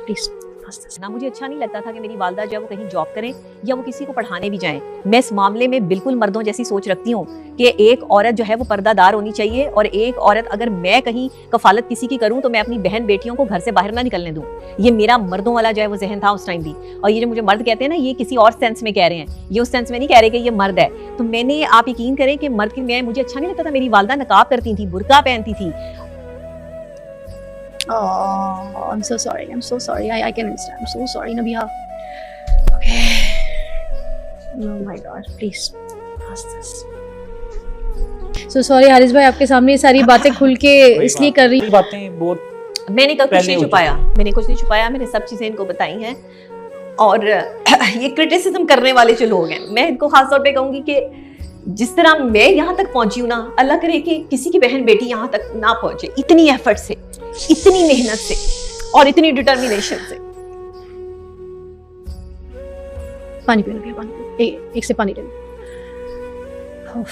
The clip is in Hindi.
प्लीज। ना मुझे अच्छा नहीं लगता था कि मेरी वालदा जो है वो कहीं जॉब करें या वो किसी को पढ़ाने भी जाएं। मैं इस मामले में बिल्कुल मर्दों जैसी सोच रखती हूँ कि एक औरत जो है वो पर्दादार होनी चाहिए, और एक औरत अगर मैं कहीं कफालत किसी की करूँ तो मैं अपनी बहन बेटियों को घर से बाहर ना निकलने दूँ। ये मेरा मर्दों वाला जो है वो जहन था उस टाइम भी। और ये जो मुझे मर्द कहते हैं ना, ये किसी और सेंस में कह रहे हैं, ये उस सेंस में नहीं कह रहे कि ये मर्द है। तो मैंने, आप यकीन करें कि मर्द की, मुझे अच्छा नहीं लगता था, मेरी वालदा नकाब करती थी, बुर्का पहनती थी। Oh, I'm so sorry. I'm so sorry. I can understand. I'm so sorry, Nabiha. Okay. Oh my God. Please. Ask this. So sorry, Haris भाई, आपके सामने ये सारी बातें खुल के इसलिए कर रही। बातें बहुत मैंने कुछ नहीं छुपाया, मैंने कुछ नहीं छुपाया, मैंने सब चीजें इनको बताई हैं। और ये क्रिटिसिज्म करने वाले जो लोग हैं, मैं इनको खास तौर पे कहूंगी कि जिस तरह मैं यहाँ तक पहुंची हूँ ना, अल्लाह करे कि किसी की बहन बेटी यहाँ तक ना पहुंचे, इतनी एफर्ट से, इतनी मेहनत से और इतनी डिटर्मिनेशन से। पानी पी लो, पानी पी लो, एक से पानी ले लो।